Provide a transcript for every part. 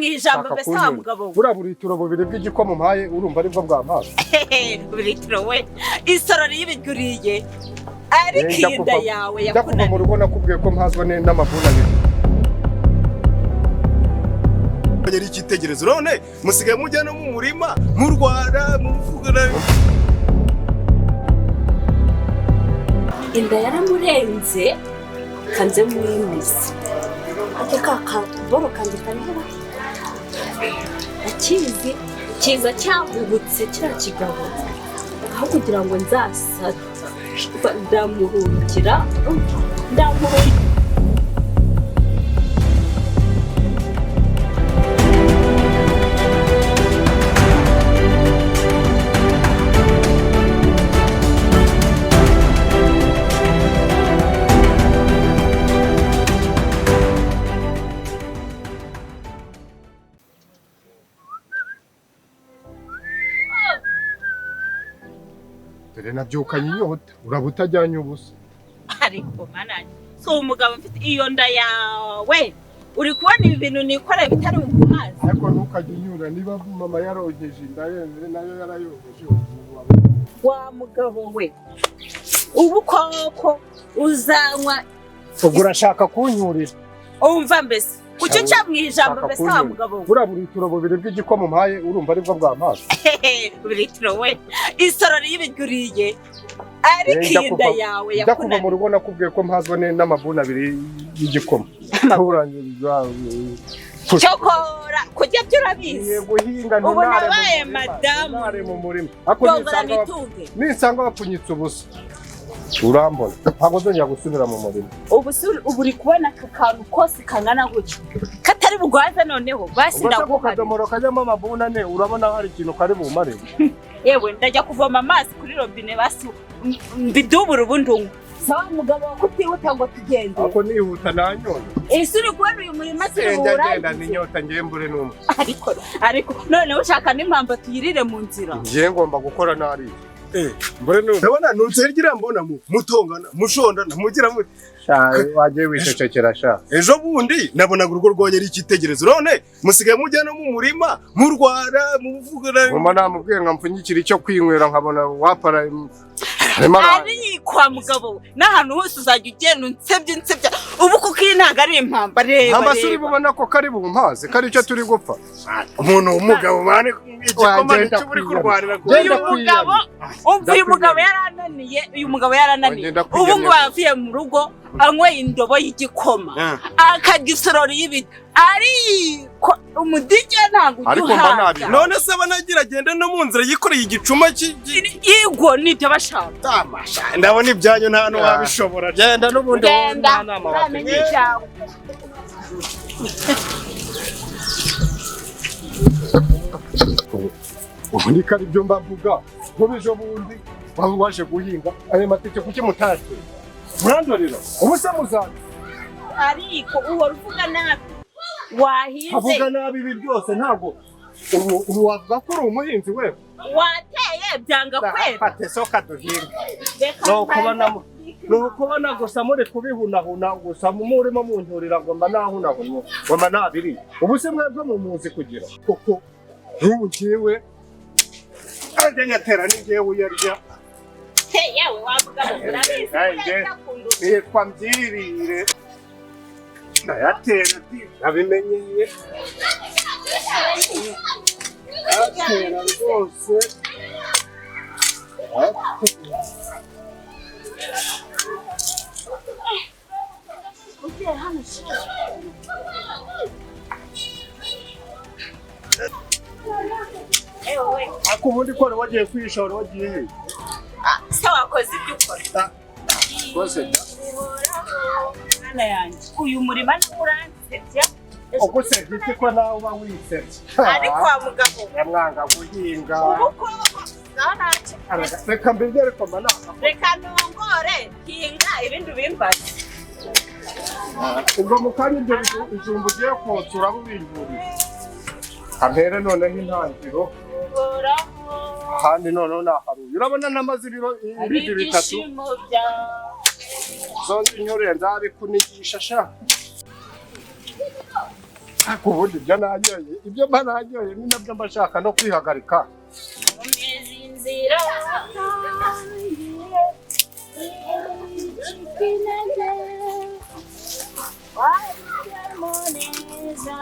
mwijambo mbese wa mugabo bura buritiro bubiri bw'igikoma mpaye urumva aribwo bw'amazi buritiro we isoro y'ibiguriye ariko inda yawe yakunaniye mu rugo nakubwiye ko mpazwa n'amavuna yari icyitegerezo none musigaye mujya no mu murima mu Rwanda muvugana inda yaramurenze kanze mwimisi ate kaka boro kandi kanira akizi kiza cyahubutse kira kigabo aho kugira ngo nzasa ndamuhungira nabyukanye inyota urabutajyanye ubusa ariko mananye so umugabo mfite iyo nda yawe uri kubona ibi bintu nikoreye bitari umuhazi ariko ntukajye unyura niba mama yarogeje inda yene nayo yarayogeje wa mugabo we ubu koko uzanywa ubwo urashaka kunyurira umva mbese kucyo cya mwijambo mbese wa mugabo bura buritiro bubiri bw'igikoma mpaye urumva aribwo bw'amazi buritiro we isoro y'ibiguriye ariko inda yawe yakunaniye mu rugo nakubwiye ko mpazwa n'amavuna abiri y'igikoma cyokora kujya byurabizi ubu nabaye madamu mu murima nisanga bapfunyitse ubusa urambona ntabwo nzongera gusubira mu murima ubu uri kubona aka kantu kose kangana gutyo katari bugwaza noneho basi ndaguha akadomoro kajyamo amavuna ne urabona hari ikintu kari bumare yewe ndajya kuvoma amazi kuri robine basi mbidubura ubundi unywa sawa mugabo wakutihuta ngo tugende ako nihuta nanyone ese uri kubona uyu murima turubura ngenda ninyota ngiye mburenumwe ariko none ushaka n'impamvu tuyirire mu nzira ngiye ngomba gukora nari mburenumwe ndabona nutsergira mbona mutongana mushondana mugira muti wagiye wicecekera sha ejo bundi nabonaga urugo rwonye ari icyitegerezo none musigaye mujya no mu murima mu Rwanda muvugana mama namubwiye nkampfunyikira icyo kwinywera nkabona wapara ari kwa mugabo n'ahantu hose uzajya ugenda unsebye ubu kuko iyi ntago ari impamba reba amasuri bubona ko kari bumpaze kari icyo turi gupfa umuntu w'umugabo bane igikoma n'icyo uri kurwanira uyu mugabo yarananiye ubu ngo yavuye mu rugo anyweye indobo y'igikoma akarya isorori y'ibiti ariko umudije ntabwo uduhaga none se banagira agenda no mu nzira yikoreye igicuma yigwo nibyo bashaka tamasha ndabona ibyanyu nta no wabishobora genda n'ubundi nta nama wategeka ubu ni kari byo mbavuga nkubijo bundi waje guhinga ayo mateke kuki mutashye murandorera ubuse muzana ariko uwo ruvuga nabi wahinze avuga nabi ibi byose ntago ubu wavuga ko uri umuhinzi wewe wateye byanga kwera fate soka duhinga no kubona gusa muri kubihunahuna gusa murimo munturira ngo mba nahunahunye ngo mba nabiri ubuse mwebwe mu muzi kugira koko nk'ubu njyewe ajya nyatera n'ingewe uyarya yewe wavuga ngo urabizi yitwa mbyirire ndayatera nabimenyeye atera rwose ako ubundi kora wagiye kwishora wagiye he se wakoze ibyo ukora rwose mwana yanjye uyu murima n'uransebya ubwo serivisi ko nawe uba wisebye ariko wa mugabo yamwanga guhinga ubu koko reka mbigere ko manaka reka nongore hinga ibindi bimbaye ubwo mukanya ibyo ijumba ugiye kotsa urabubindurira kampere noneho intangiro ahandi noneho naharuye urabona namaze ibindi bitatu zonzi inyorere nzabikunigisha sha ubundi ibyo nanyoye ibyo mba nanyoye ni nabyo mba nshaka no kwihagarika. Umeze inzira neza.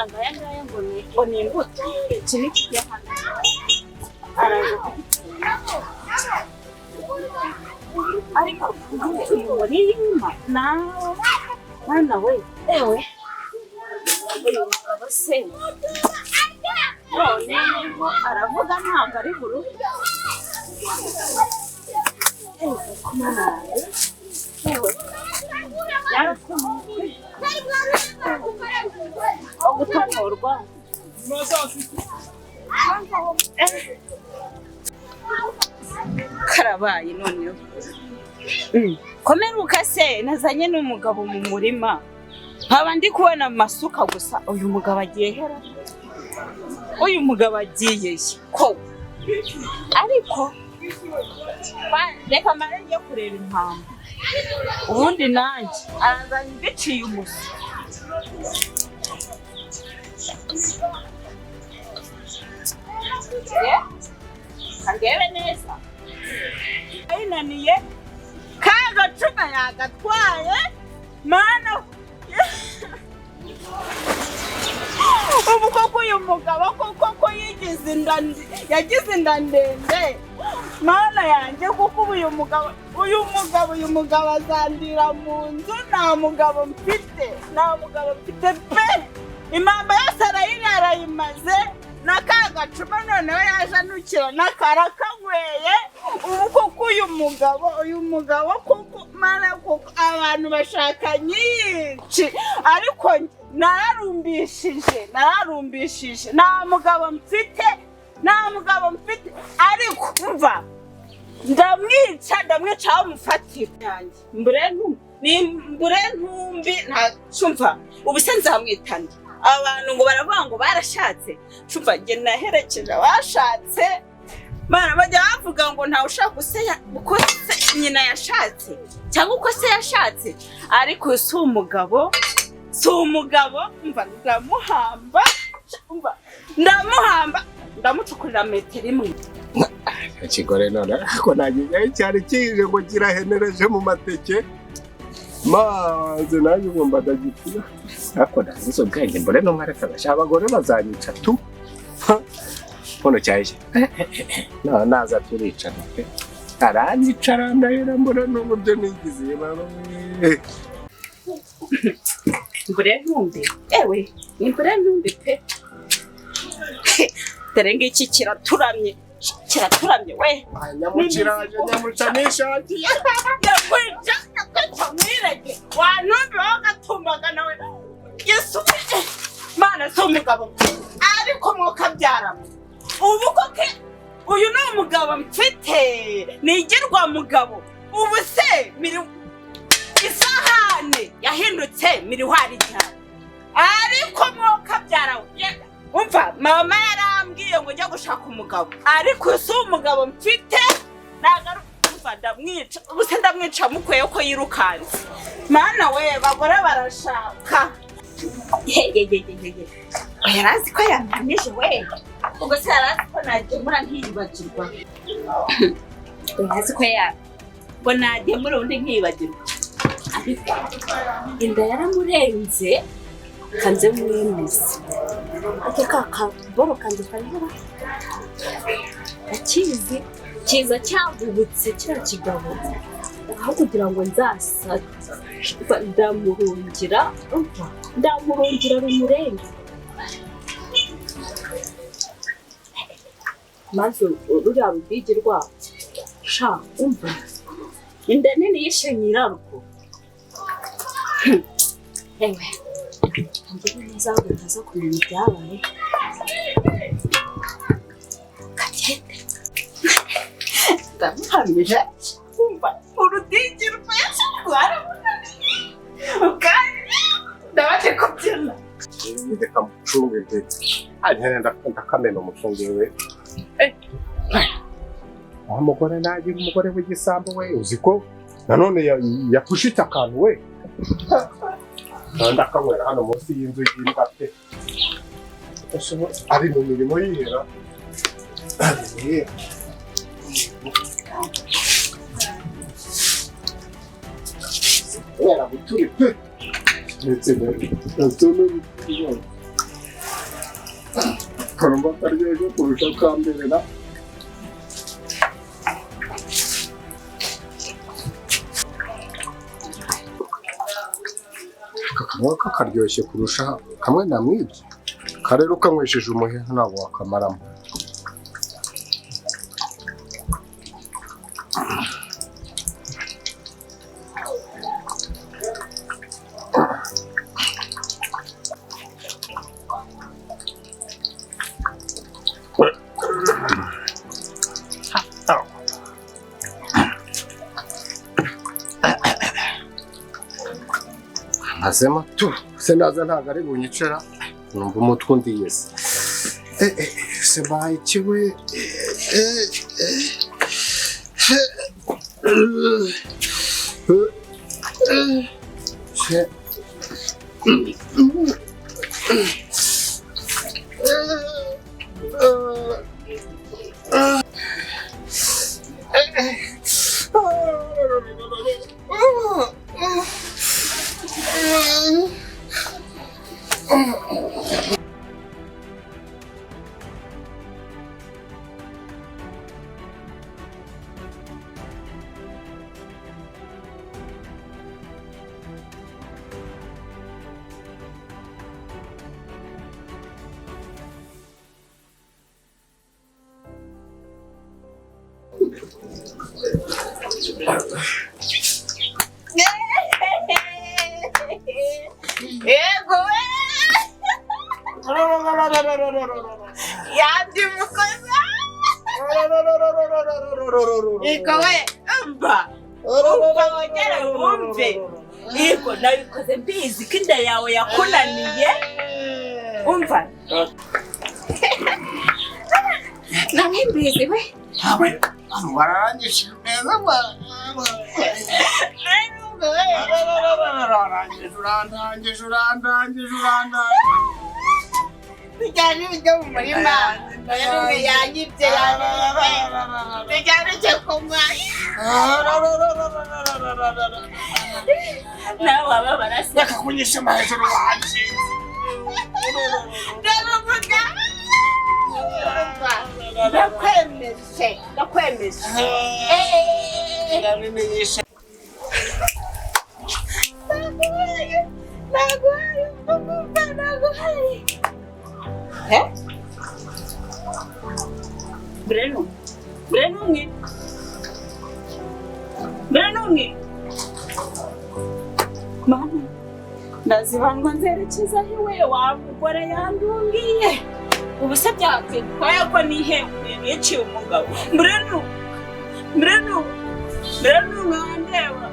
Ngaya ngo ni imbuto iki ni kijya hano araza kugitera ariko uyu murima nawe mwana we ewe uyu mugabo se noneho aravuga ntabwo ari buru ewe yarakomeye gutokorwa karabaye noneho komeruka se nazanye n'umugabo mu murima nkaba ndi kubona amasuka gusa uyu mugabo agiye hera uyu mugabo agiye ko ariko reka mare yo kureba impamvu ubundi nanjye arazanye mbiciye umusa kagebe neza ayinaniye kagacuma yagatwaye mana ubu koko uyu mugabo koko yagize inda ndende mana yanjye kuko uyu mugabo azandira mu nzu nta mugabo mfite pe impamba yose arayimaze n'akagacuma noneho yaje anukira n'akarakanyweye ubu koko uyu mugabo koko mana koko abantu bashaka nyinshi ariko nararumbishije nta mugabo mfite ariko umva ndamwica aho mufatira yanjye mburenumwe ntacumva ubu se nzamwitana abantu ngo baravuga ngo barashatse cumva nge naherekeje abashatse bana bajya bavuga ngo ntawe ushaka uko se nyina yashatse cyangwa uko se yashatse ariko si umugabo umva ndamucukurira metero imwe ikigore none ariko nagiye cyari kije ngo kirahenereje mu mateke maze nanjye ngomba ndagitira ariko nazo bwenge mburenumwe arasha abagore bazanyica tu Pono cyaje naza turicara pe aranyicara ndahera mburenumwe nigize baba mburenumwe ewe ni mburenumwe pe terenge iki kiraturamye we nyamucanisha yakwica mwirege wanumbi wagatumbaga nawe yisubije mana so umugabo ariko mwokabyara ubu koke uyu ni umugabo mfite nigirwa mugabo ubu se miri isahane yahindutse mirihwari cyane ariko mwokabyara umva mama yarambwiye ngo njya gushaka umugabo ariko si umugabo mfite nagaruka ndamwica ubuse ndamwica mukweye ko yirukanze mana we bagore barashaka yarazi ko yantanije we ubwo se yarazi ko nagemura nkiyibagirwa yarazi ko ngo nagemura undi nkiyibagirwa ariko inda yaramurenze kanze mwemeze ake kakaboro kanze kanyura akizi kiza cyagubutse kira kigabo aho kugira ngo nzasa ndamurungira rumurenge maze ruriya rubigi rwabo sha umva inda nini yishe nyirarwo ewe Ngira neza ngo utaza kumenya ibyabaye. Kagende. Ndamuhamije. Umva urudigi rwese rwaramunaniye. Ukandi ndabaje kubyina. Ndeka mucunge ndetse. Ndakamena umucungewe. Umugore nagira umugore w'igisambo we uziko nanone yakushita akantu we. Ndakanywera hano munsi y'inzu y'imbwa pe. Ari mu mirimo yihera. Era guturi pe. Ndetse n'utuno karumba karyoshye kurusha kambere na. Kakaba kakaryoshye kurusha kamwe na mwibye. Karero kanywesheje umuhe ntabwo wakamaramo. Azema tu senaza ntago ari bunyicara numva umutwe ndiyese se bayikiwe Yandi mukoza. Ikawe mba. Umva wongere wumve. Yego nabikoze mbizi ko inda yawe yakunaniye. Umva. Namwe mbizi we. Warangije neza ba. Urandangije. Bijyanye n'ibyo mu murima. Yarumwe yanyibye yawe. Bijyanye n'icyo kunywa. Nawe waba barasa. Bakakunyisha amahejuru wanjye. Ndavuga. Ndakwemeje. Ndabimenyesha. Naguhaye. Mburenumwe. Mama, ndazibanga nzerekeza iwe wa mugore yandungiye. Ubu se byakwitwaye ko nihekuye niciye umugabo. Mburenumwe wandeba.